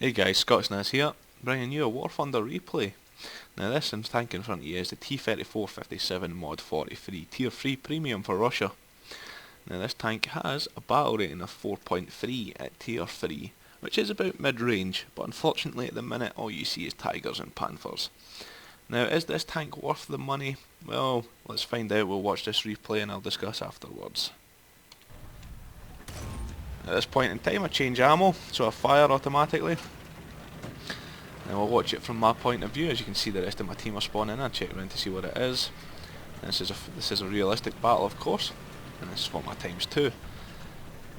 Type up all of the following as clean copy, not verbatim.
Hey guys, Scotsnaz here, bringing you a Warthunder replay. Now this tank in front of you is the T34-57 Mod.43 Tier 3 Premium for Russia. Now this tank has a battle rating of 4.3 at Tier 3, which is about mid-range, but unfortunately at the minute all you see is Tigers and Panthers. Now is this tank worth the money? Well, let's find out. We'll watch this replay and I'll discuss afterwards. At this point in time I change ammo, so I fire automatically. And we'll watch it from my point of view. As you can see, the rest of my team are spawning in. I check around to see what it is. And this is a realistic battle, of course, and this is what my times 2.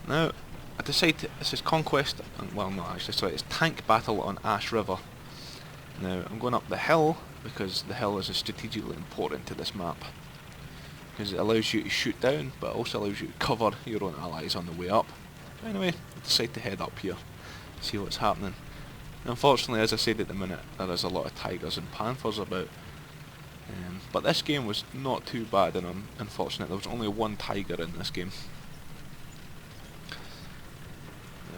Now I decide this is conquest, well no actually sorry, it's tank battle on Ash River. Now I'm going up the hill because the hill is strategically important to this map, because it allows you to shoot down but it also allows you to cover your own allies on the way up. Anyway, I decide to head up here, see what's happening. Unfortunately, as I said at the minute, there is a lot of Tigers and Panthers about. But this game was not too bad, and I'm unfortunate there was only one Tiger in this game.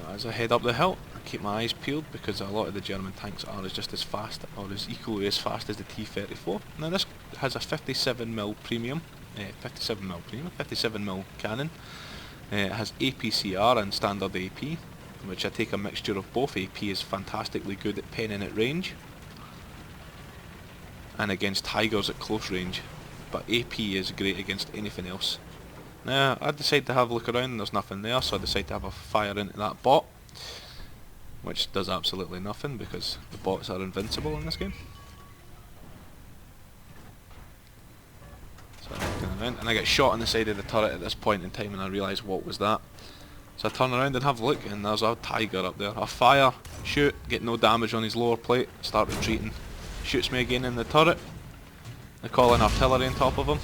Now, as I head up the hill, I keep my eyes peeled because a lot of the German tanks are just as fast, or as equally as fast as the T34. Now this has a 57mm premium, 57mm cannon. It has APCR and standard AP, which I take a mixture of both. AP is fantastically good at penning at range and against Tigers at close range, but AP is great against anything else. Now I decide to have a look around and there's nothing there, so I decide to have a fire into that bot, which does absolutely nothing because the bots are invincible in this game. So I'm looking around and I get shot on the side of the turret at this point in time, and I realise what was that. So I turn around and have a look, and there's a Tiger up there. I fire, shoot, get no damage on his lower plate, start retreating. Shoots me again in the turret. I call in artillery on top of him.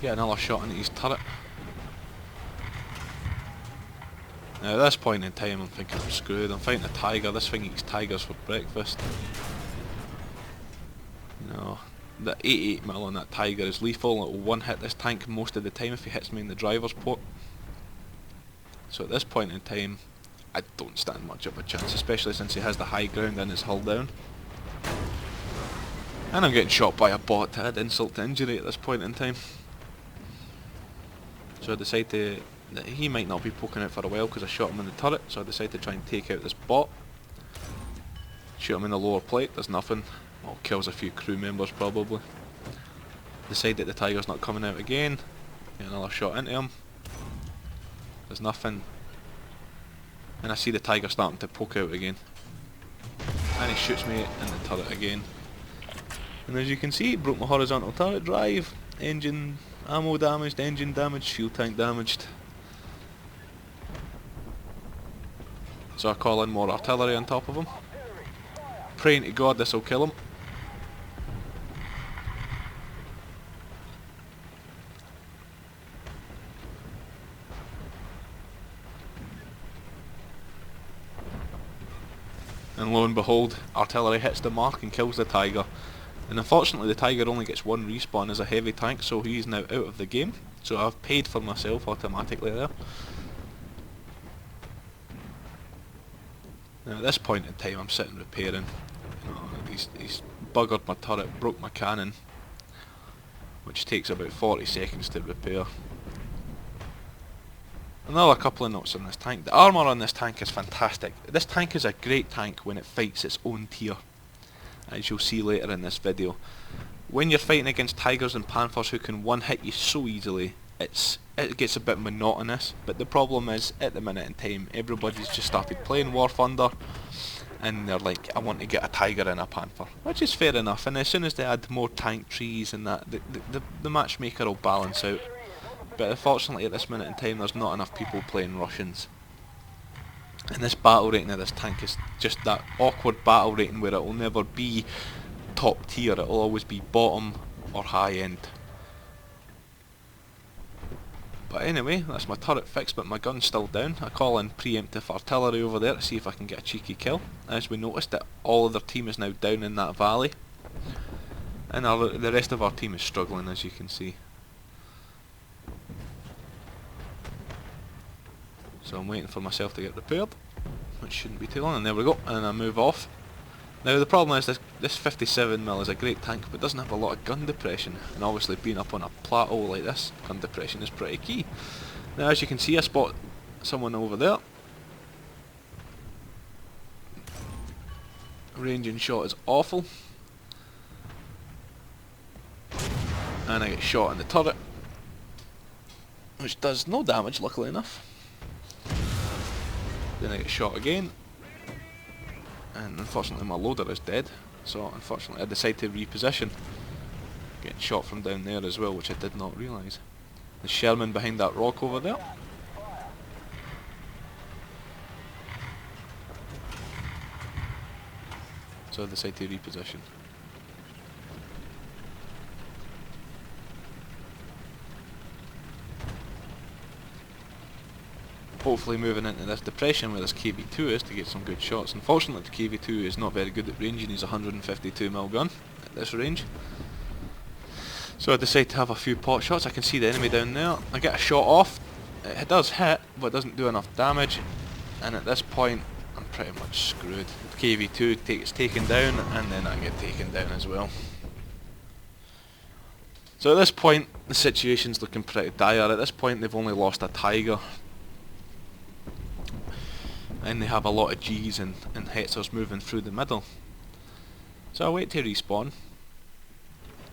Get another shot into his turret. Now at this point in time I'm thinking I'm screwed. I'm fighting a Tiger. This thing eats Tigers for breakfast. You know, the 88mm on that Tiger is lethal. It will one hit this tank most of the time if he hits me in the driver's port. So at this point in time I don't stand much of a chance, especially since he has the high ground and is hull down. And I'm getting shot by a bot to add insult to injury at this point in time. So I decide that he might not be poking out for a while because I shot him in the turret, so I decide to try and take out this bot. Shoot him in the lower plate, there's nothing. Well, kills a few crew members probably. Decide that the Tiger's not coming out again. Get another shot into him. There's nothing. And I see the Tiger starting to poke out again. And he shoots me in the turret again. And as you can see, it broke my horizontal turret drive. Engine ammo damaged, engine damaged, fuel tank damaged. So I call in more artillery on top of him, praying to God this will kill him. And lo and behold, artillery hits the mark and kills the Tiger. And unfortunately the Tiger only gets one respawn as a heavy tank, so he's now out of the game. So I've paid for myself automatically there. Now at this point in time I'm sitting repairing. You know, he's buggered my turret, broke my cannon, which takes about 40 seconds to repair. Another couple of notes on this tank. The armour on this tank is fantastic. This tank is a great tank when it fights its own tier, as you'll see later in this video. When you're fighting against Tigers and Panthers who can one hit you so easily, it gets a bit monotonous. But the problem is, at the minute in time, everybody's just started playing Warthunder and they're like, I want to get a Tiger and a Panther, which is fair enough. And as soon as they add more tank trees and that, the matchmaker will balance out. But unfortunately at this minute in time there's not enough people playing Russians. And this battle rating of this tank is just that awkward battle rating where it will never be top tier, it will always be bottom or high end. But anyway, that's my turret fixed, but my gun's still down. I call in preemptive artillery over there to see if I can get a cheeky kill. As we noticed that all of their team is now down in that valley. And the rest of our team is struggling, as you can see. So I'm waiting for myself to get repaired, which shouldn't be too long, and there we go, and I move off. Now the problem is this 57mm is a great tank, but doesn't have a lot of gun depression, and obviously being up on a plateau like this, gun depression is pretty key. Now as you can see, I spot someone over there. Range and shot is awful, and I get shot in the turret, which does no damage, luckily enough. Then I get shot again, and unfortunately my loader is dead, so unfortunately I decide to reposition. Getting shot from down there as well, which I did not realise. The Sherman behind that rock over there. So I decide to reposition. Hopefully moving into this depression where this KV2 is to get some good shots. Unfortunately the KV2 is not very good at ranging. He's a 152mm gun at this range. So I decide to have a few pot shots. I can see the enemy down there. I get a shot off. It does hit, but it doesn't do enough damage. And at this point I'm pretty much screwed. The KV2 gets taken down, and then I get taken down as well. So at this point the situation's looking pretty dire. At this point they've only lost a Tiger, and they have a lot of Gs and Hetzers moving through the middle. So I wait to respawn.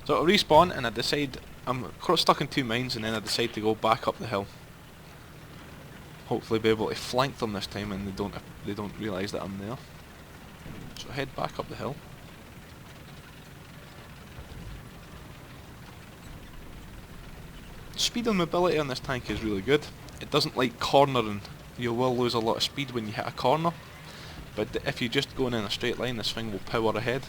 So I respawn and I decide, I'm stuck in two mines, and then I decide to go back up the hill. Hopefully be able to flank them this time and they don't realise that I'm there. So I head back up the hill. Speed and mobility on this tank is really good. It doesn't like cornering. You will lose a lot of speed when you hit a corner, but if you're just going in a straight line, this thing will power ahead.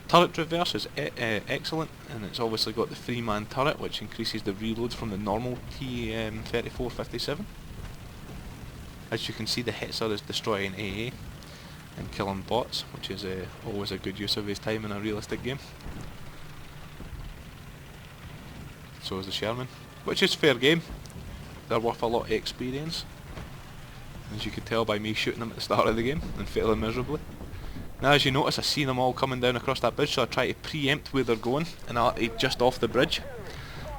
Turret traverse is excellent, and it's obviously got the 3-man turret, which increases the reload from the normal T34-57. As you can see, the Hetzer is destroying AA and killing bots, which is always a good use of his time in a realistic game. So is the Sherman, which is fair game. They're worth a lot of experience, as you could tell by me shooting them at the start of the game and failing miserably. Now as you notice, I see them all coming down across that bridge, so I try to preempt where they're going, and I'll just off the bridge.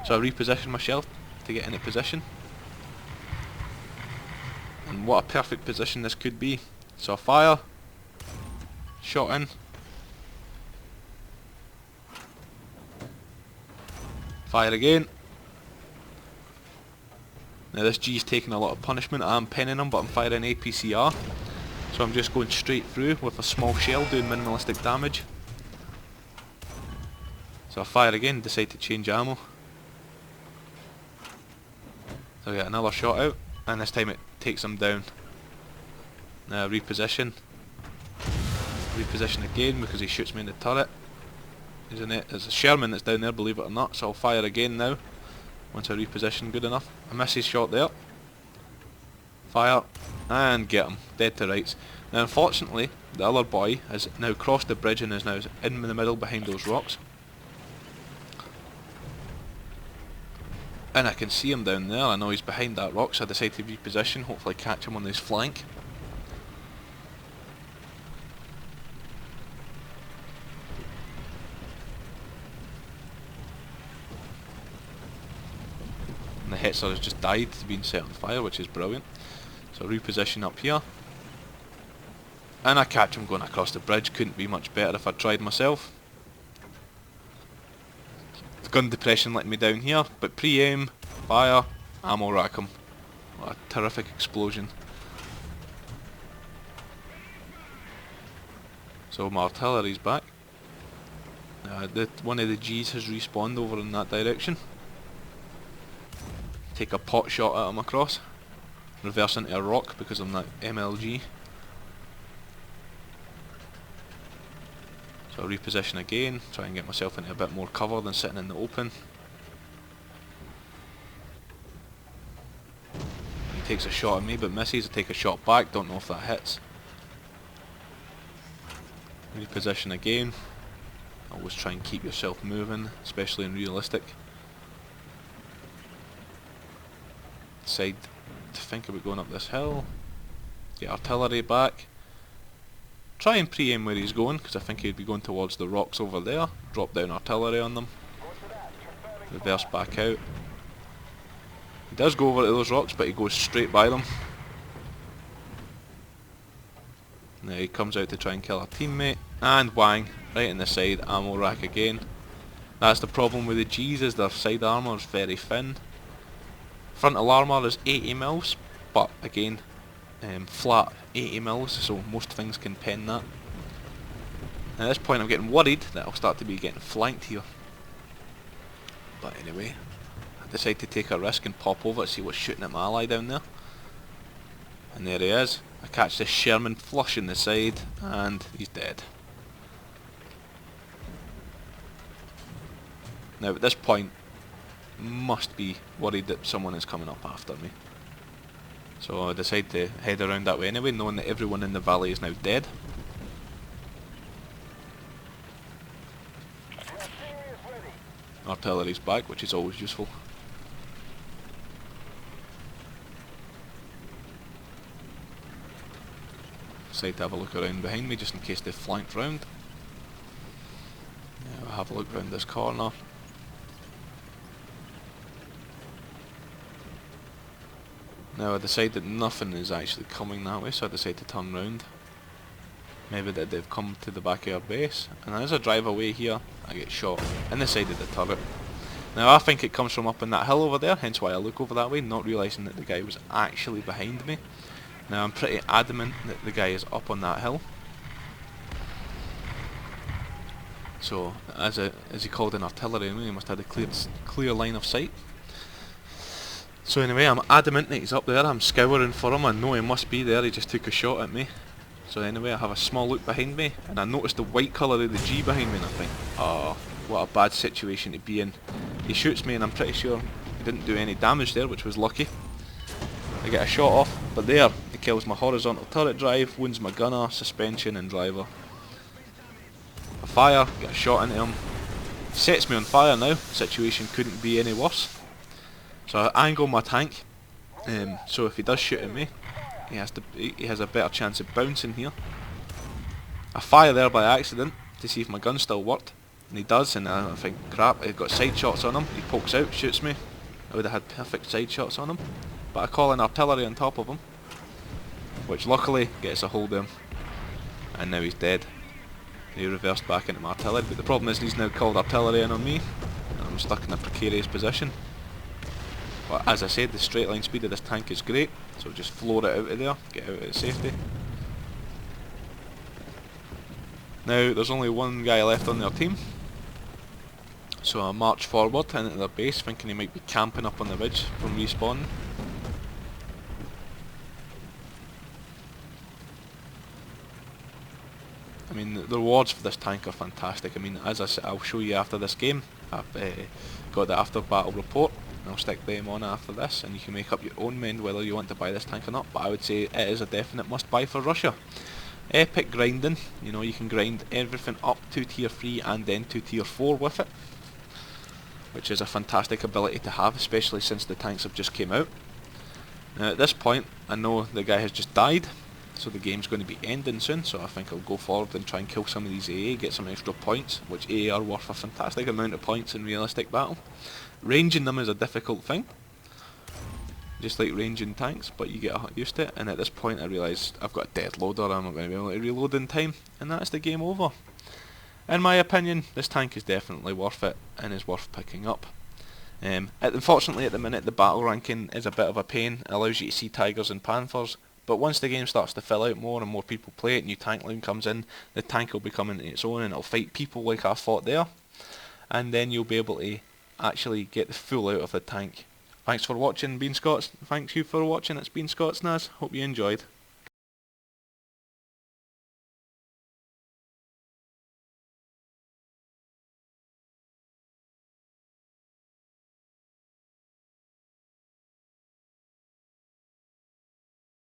So I reposition myself to get into position. And what a perfect position this could be. So I fire, shot in, fire again. Now this G's taking a lot of punishment. I'm penning him, but I'm firing APCR. So I'm just going straight through with a small shell, doing minimalistic damage. So I fire again, decide to change ammo. So I get another shot out, and this time it takes him down. Now reposition. Reposition again because he shoots me in the turret. Isn't it? It's a Sherman that's down there, believe it or not. So I'll fire again now, once I reposition good enough. I miss his shot there. Fire, and get him, dead to rights. Now unfortunately, the other boy has now crossed the bridge and is now in the middle behind those rocks. And I can see him down there. I know he's behind that rock, so I decide to reposition, hopefully catch him on his flank. And the Hetzer has just died, being set on fire, which is brilliant. So reposition up here, and I catch him going across the bridge. Couldn't be much better if I tried myself. The gun depression let me down here, but pre-aim, fire, ammo rack him. What a terrific explosion. So my artillery's back. One of the G's has respawned over in that direction. Take a pot shot at him across. Reverse into a rock because I'm that MLG. So I reposition again, try and get myself into a bit more cover than sitting in the open. He takes a shot at me but misses. I take a shot back, don't know if that hits. Reposition again. Always try and keep yourself moving, especially in realistic. decide to think about going up this hill, get artillery back, try and pre-aim where he's going, because I think he'd be going towards the rocks over there, drop down artillery on them, reverse back out. He does go over to those rocks, but he goes straight by them. Now he comes out to try and kill a teammate, and whang, right in the side, ammo rack again. That's the problem with the G's, is their side armour is very thin. Frontal armour is 80mm, but again, flat 80mm, so most things can pen that. At this point I'm getting worried that I'll start to be getting flanked here. But anyway, I decide to take a risk and pop over to see what's shooting at my ally down there. And there he is. I catch this Sherman flush in the side, and he's dead. Now at this point, must be worried that someone is coming up after me. So I decide to head around that way anyway, knowing that everyone in the valley is now dead. Artillery's back, which is always useful. Decide to have a look around behind me just in case they've flanked round. Now I'll have a look round this corner. Now I decide that nothing is actually coming that way, so I decide to turn round. Maybe that they've come to the back of our base, and as I drive away here, I get shot in the side of the turret. Now I think it comes from up in that hill over there, hence why I look over that way, not realising that the guy was actually behind me. Now I'm pretty adamant that the guy is up on that hill. So as he called in artillery, he must have had a clear line of sight. So anyway, I'm adamant that he's up there. I'm scouring for him. I know he must be there. He just took a shot at me. So anyway, I have a small look behind me, and I notice the white colour of the G behind me, and I think, oh, what a bad situation to be in. He shoots me, and I'm pretty sure he didn't do any damage there, which was lucky. I get a shot off, but there, he kills my horizontal turret drive, wounds my gunner, suspension, and driver. I fire, get a shot into him. Sets me on fire now. Situation couldn't be any worse. So I angle my tank, so if he does shoot at me, he has a better chance of bouncing here. I fire there by accident to see if my gun still worked, and he does, and I think, crap, I've got side shots on him. He pokes out, shoots me. I would have had perfect side shots on him, but I call in artillery on top of him, which luckily gets a hold of him, and now he's dead. He reversed back into my artillery, but the problem is he's now called artillery in on me, and I'm stuck in a precarious position. But as I said, the straight line speed of this tank is great, so just floor it out of there, get out of safety. Now there's only one guy left on their team, so I march forward into their base, thinking he might be camping up on the ridge from respawning. I mean, the rewards for this tank are fantastic. I mean, as I said, I'll show you after this game. I've got the after battle report. I'll stick them on after this, and you can make up your own mind whether you want to buy this tank or not, but I would say it is a definite must buy for Russia. Epic grinding, you know, you can grind everything up to tier 3 and then to tier 4 with it, which is a fantastic ability to have, especially since the tanks have just came out. Now at this point, I know the guy has just died, so the game's going to be ending soon, so I think I'll go forward and try and kill some of these AA, get some extra points, which AA are worth a fantastic amount of points in realistic battle. Ranging them is a difficult thing, just like ranging tanks, but you get used to it, and at this point I realise I've got a dead loader, I'm not going to be able to reload in time, and that's the game over. In my opinion, this tank is definitely worth it, and is worth picking up. Unfortunately at the minute the battle ranking is a bit of a pain. It allows you to see Tigers and Panthers, but once the game starts to fill out more and more people play it, new tank line comes in, the tank will become into its own and it'll fight people like I fought there, and then you'll be able to actually get the full out of the tank. Thanks for watching, Bean Scots. Thanks you for watching, it's Bean Scots Naz. Hope you enjoyed.